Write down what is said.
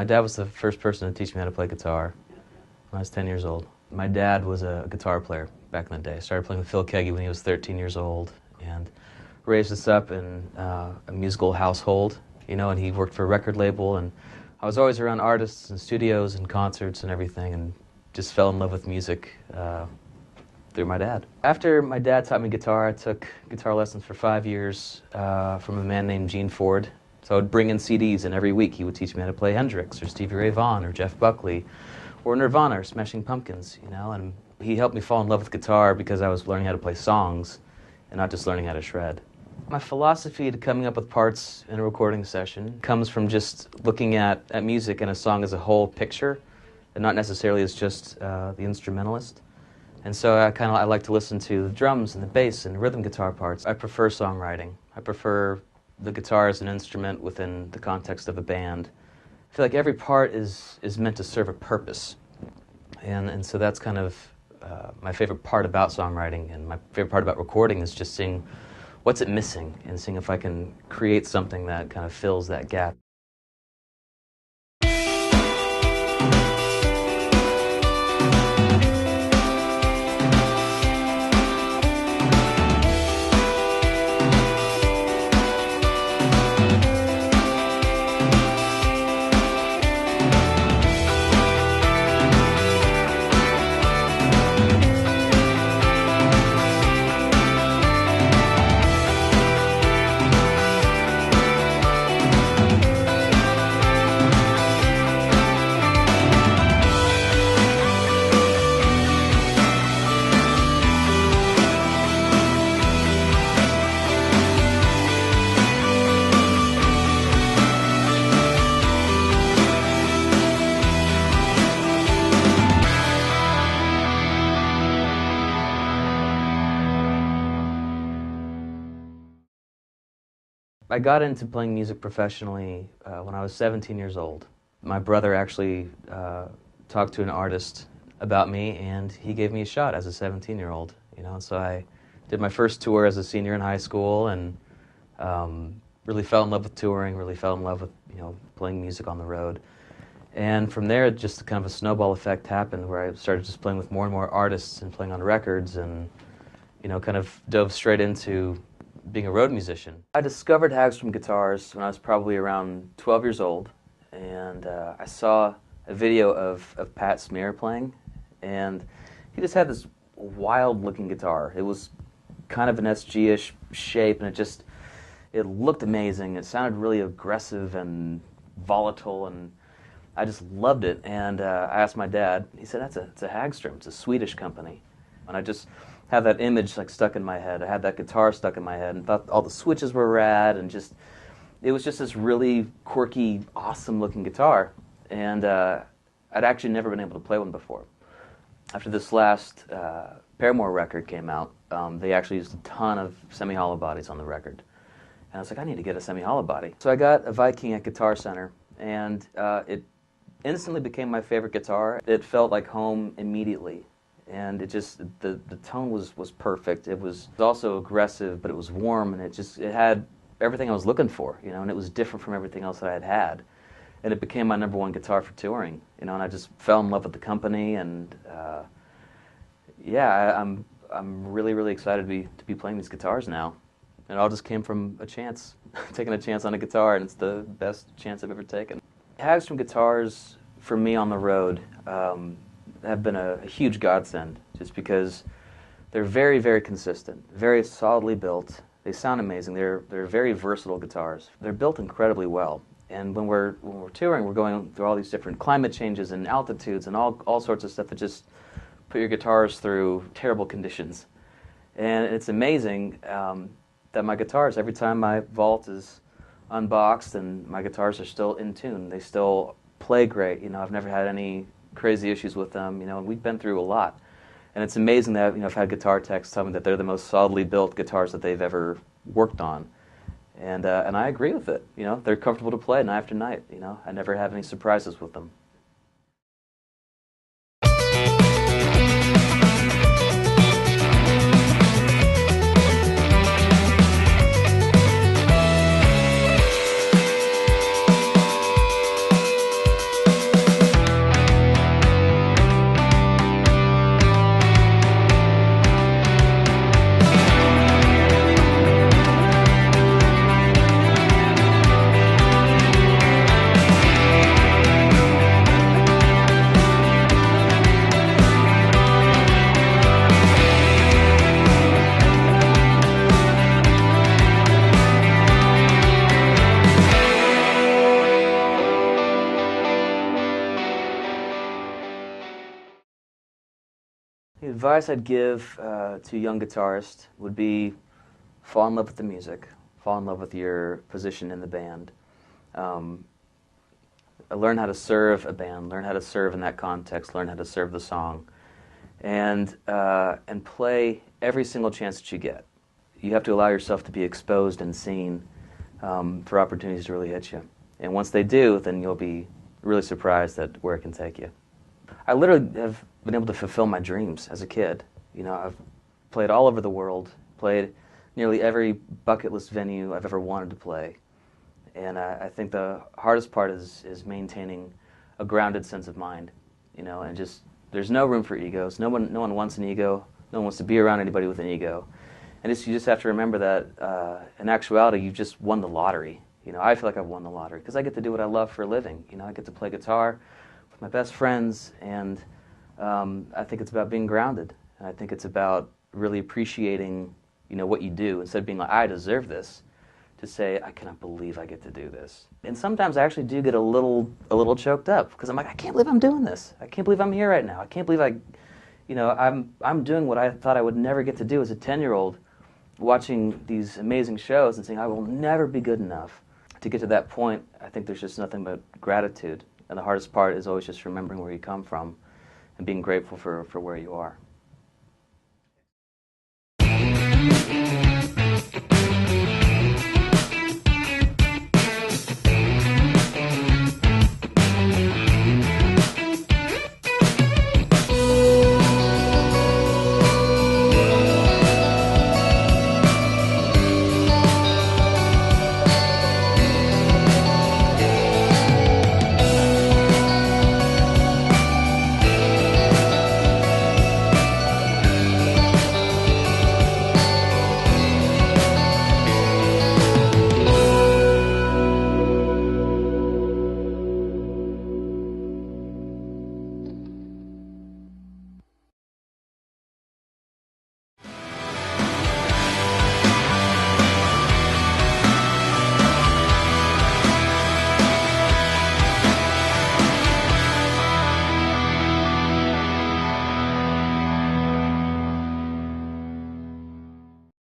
My dad was the first person to teach me how to play guitar when I was 10 years old. My dad was a guitar player back in the day. Started playing with Phil Keaggy when he was 13 years old and raised us up in a musical household, you know, and he worked for a record label, and I was always around artists and studios and concerts and everything, and just fell in love with music through my dad. After my dad taught me guitar, I took guitar lessons for 5 years from a man named Gene Ford. So I would bring in CDs, and every week he would teach me how to play Hendrix or Stevie Ray Vaughan or Jeff Buckley or Nirvana or Smashing Pumpkins, you know, and he helped me fall in love with guitar because I was learning how to play songs and not just learning how to shred. My philosophy to coming up with parts in a recording session comes from just looking at music and a song as a whole picture, and not necessarily as just the instrumentalist. And so I like to listen to the drums and the bass and rhythm guitar parts. I prefer songwriting. I prefer the guitar as an instrument within the context of a band. I feel like every part is meant to serve a purpose. And so that's kind of my favorite part about songwriting, and my favorite part about recording is just seeing what's it missing and seeing if I can create something that kind of fills that gap. I got into playing music professionally when I was 17 years old. My brother actually talked to an artist about me, and he gave me a shot as a 17-year-old. You know, and so I did my first tour as a senior in high school, and really fell in love with touring. Really fell in love with playing music on the road. And from there, just kind of a snowball effect happened, where I started just playing with more and more artists and playing on records, and kind of dove straight into being a road musician. I discovered Hagstrom guitars when I was probably around 12 years old, and I saw a video of Pat Smear playing, and he just had this wild-looking guitar. It was kind of an SG-ish shape, and it looked amazing. It sounded really aggressive and volatile, and I just loved it. And I asked my dad. He said, it's a Hagstrom. It's a Swedish company. And I just had that image stuck in my head. I had that guitar stuck in my head, and thought all the switches were rad, and it was just this really quirky, awesome-looking guitar. And I'd actually never been able to play one before. After this last Paramore record came out, they actually used a ton of semi-hollow bodies on the record. And I was like, I need to get a semi-hollow body. So I got a Viking at Guitar Center, and it instantly became my favorite guitar. It felt like home immediately. And the tone was perfect. It was also aggressive, but it was warm, and it had everything I was looking for, and it was different from everything else that I had had. And it became my #1 guitar for touring, and I just fell in love with the company, and I'm really, really excited to be playing these guitars now. And it all just came from a chance, taking a chance on a guitar, and it's the best chance I've ever taken. Hagstrom guitars, for me on the road, have been a huge godsend, just because they're very, very consistent, very solidly built. They sound amazing. They're very versatile guitars. They're built incredibly well. And when we're touring, we're going through all these different climate changes and altitudes and all sorts of stuff that just put your guitars through terrible conditions. And it's amazing that my guitars, every time my vault is unboxed and my guitars are still in tune, they still play great. I've never had any crazy issues with them, and we've been through a lot. And it's amazing that, I've had guitar techs tell me that they're the most solidly built guitars that they've ever worked on. And I agree with it. They're comfortable to play night after night. I never have any surprises with them. advice I'd give to a young guitarist would be fall in love with the music, fall in love with your position in the band. Learn how to serve a band, learn how to serve in that context, learn how to serve the song, and play every single chance that you get. You have to allow yourself to be exposed and seen for opportunities to really hit you. And once they do, then you'll be really surprised at where it can take you. I literally have been able to fulfill my dreams as a kid. You know, I've played all over the world, played nearly every bucket list venue I've ever wanted to play. And I think the hardest part is maintaining a grounded sense of mind, you know, and just, there's no room for egos. No one wants an ego. No one wants to be around anybody with an ego. And you just have to remember that in actuality, you've just won the lottery. You know, I feel like I've won the lottery because I get to do what I love for a living. You know, I get to play guitar with my best friends, and I think it's about being grounded. And I think it's about really appreciating, you know, what you do instead of being like, I deserve this, to say, I cannot believe I get to do this. And sometimes I actually do get a little choked up because I'm like, I can't believe I'm doing this. I can't believe I'm here right now. I can't believe I'm doing what I thought I would never get to do as a 10-year-old, watching these amazing shows and saying, I will never be good enough. To get to that point, I think there's just nothing but gratitude. And the hardest part is always just remembering where you come from and being grateful for where you are.